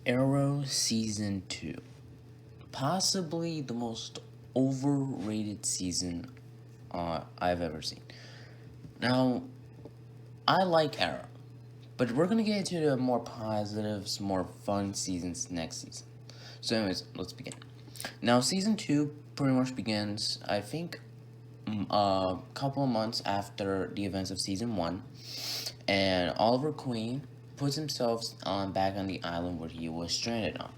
Arrow Season 2. Possibly the most overrated season I've ever seen. Now, I like Arrow, but we're going to get into the more positives, more fun seasons next season. So, anyways, let's begin. Now, Season 2 pretty much begins, I think, a couple of months after the events of Season 1, and Oliver Queen puts himself back on the island where he was stranded on,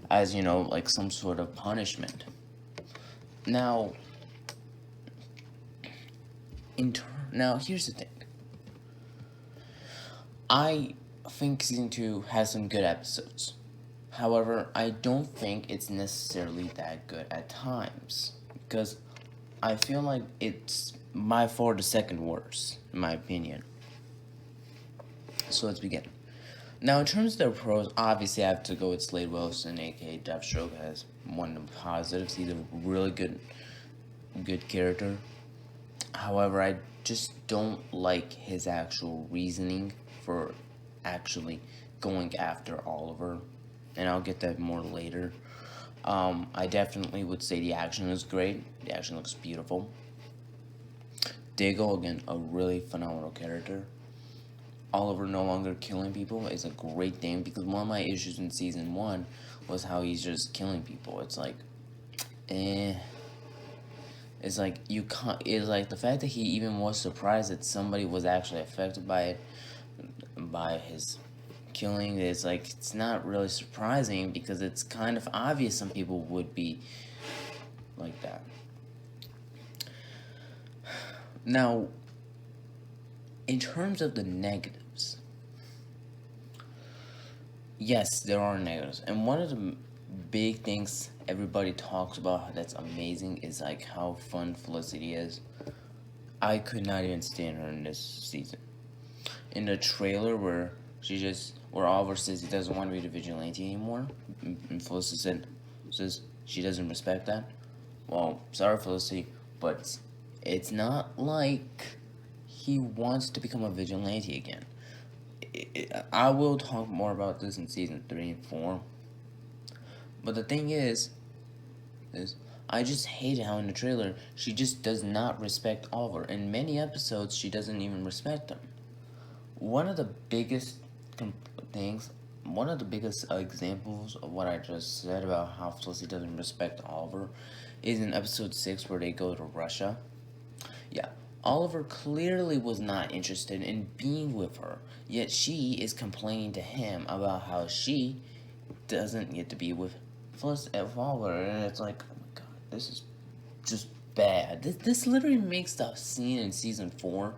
as you know, like some sort of punishment. Now, now here's the thing. I think season 2 has some good episodes. However, I don't think it's necessarily that good at times, because I feel like it's by far the second worst, in my opinion. So let's begin. Now, in terms of their pros, obviously I have to go with Slade Wilson, aka Deathstroke, as one of the positives. He's a really good character. However, I just don't like his actual reasoning for actually going after Oliver, and I'll get that more later. I definitely would say the action is great. The action looks beautiful. Diggle, again, a really phenomenal character. Oliver no longer killing people is a great thing, because one of my issues in season 1 was how he's just killing people. It's like, It's like you can't. It's like the fact that he even was surprised that somebody was actually affected by it, by his killing. Is like it's not really surprising, because it's kind of obvious some people would be like that. Now, in terms of the negatives, yes, there are negatives, and one of the big things everybody talks about that's amazing is like how fun Felicity is. I could not even stand her in this season. In the trailer where Oliver says he doesn't want to be the vigilante anymore, and Felicity says she doesn't respect that. Well, sorry Felicity, but it's not like he wants to become a vigilante again. I will talk more about this in season 3 and 4. But the thing is I just hate how in the trailer she just does not respect Oliver. In many episodes, she doesn't even respect him. One of the biggest examples of what I just said about how Felicity doesn't respect Oliver is in episode 6 where they go to Russia. Yeah, Oliver clearly was not interested in being with her, yet she is complaining to him about how she doesn't get to be with Oliver, and it's like, oh my god, this is just bad. This literally makes the scene in season 4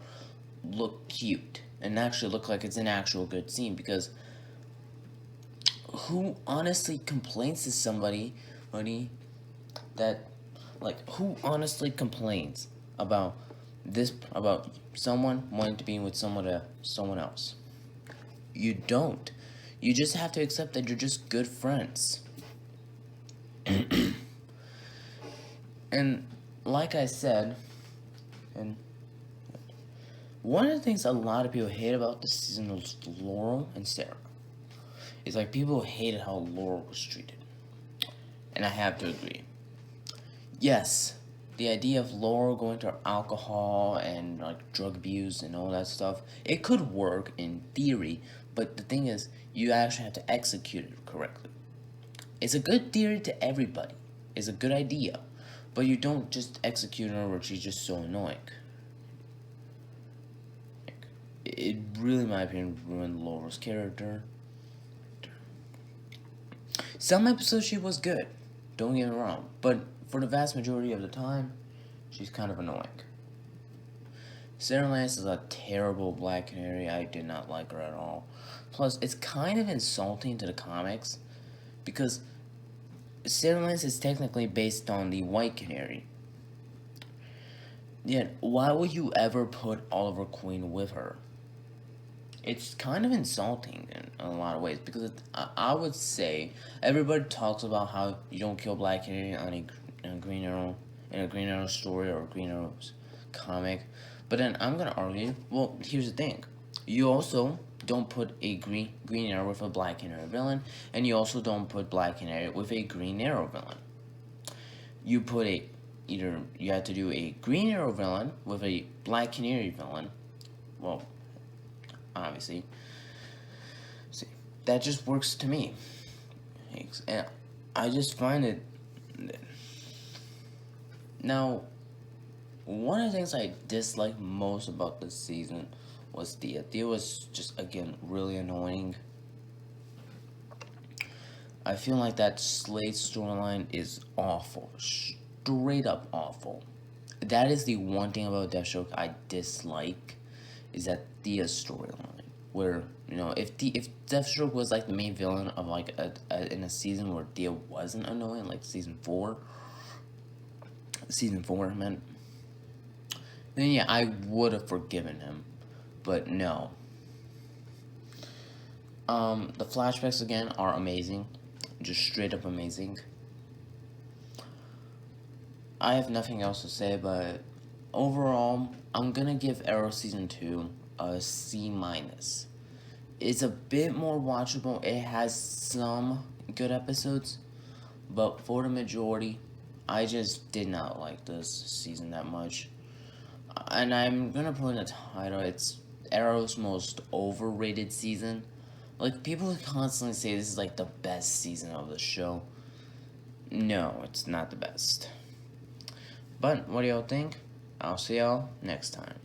look cute and actually look like it's an actual good scene, because who honestly complains to somebody that, like, who honestly complains about someone wanting to be with someone else? You don't. You just have to accept that you're just good friends. And like I said, and one of the things a lot of people hate about this season was Laurel and Sarah. It's like people hated how Laurel was treated. And I have to agree. Yes, the idea of Laurel going to alcohol and like drug abuse and all that stuff, it could work in theory, but the thing is, you actually have to execute it correctly. It's a good theory to everybody. It's a good idea, but you don't just execute her where she's just so annoying. It really, in my opinion, ruined Laurel's character. Some episodes she was good, don't get me wrong, but for the vast majority of the time, she's kind of annoying. Sarah Lance is a terrible Black Canary. I did not like her at all. Plus, it's kind of insulting to the comics, because Sarah Lance is technically based on the White Canary. Yet, why would you ever put Oliver Queen with her? It's kind of insulting in a lot of ways, because I would say everybody talks about how you don't kill Black Canary on a Green Arrow, in a Green Arrow story or a Green Arrow's comic. But then I'm gonna argue, well, here's the thing. You also don't put a Green Arrow with a Black Canary villain, and you also don't put Black Canary with a Green Arrow villain. You put you have to do a Green Arrow villain with a Black Canary villain. Well, obviously, see, that just works to me. And I just find it. Now, one of the things I dislike most about this season was Thea. Thea was just, again, really annoying. I feel like that Slade storyline is awful. Straight up awful. That is the one thing about Deathstroke I dislike, is that Thea's storyline. Where, if Deathstroke was like the main villain of like in a season where Thea wasn't annoying, like season 4, I meant, then yeah, I would have forgiven him. But no. The flashbacks again are amazing. Just straight up amazing. I have nothing else to say, but overall, I'm gonna give Arrow Season 2 a C-. It's a bit more watchable. It has some good episodes, but for the majority, I just did not like this season that much. And I'm gonna put in the title, it's Arrow's most overrated season. Like, people constantly say this is like the best season of the show. No, it's not the best. But what do y'all think? I'll see y'all next time.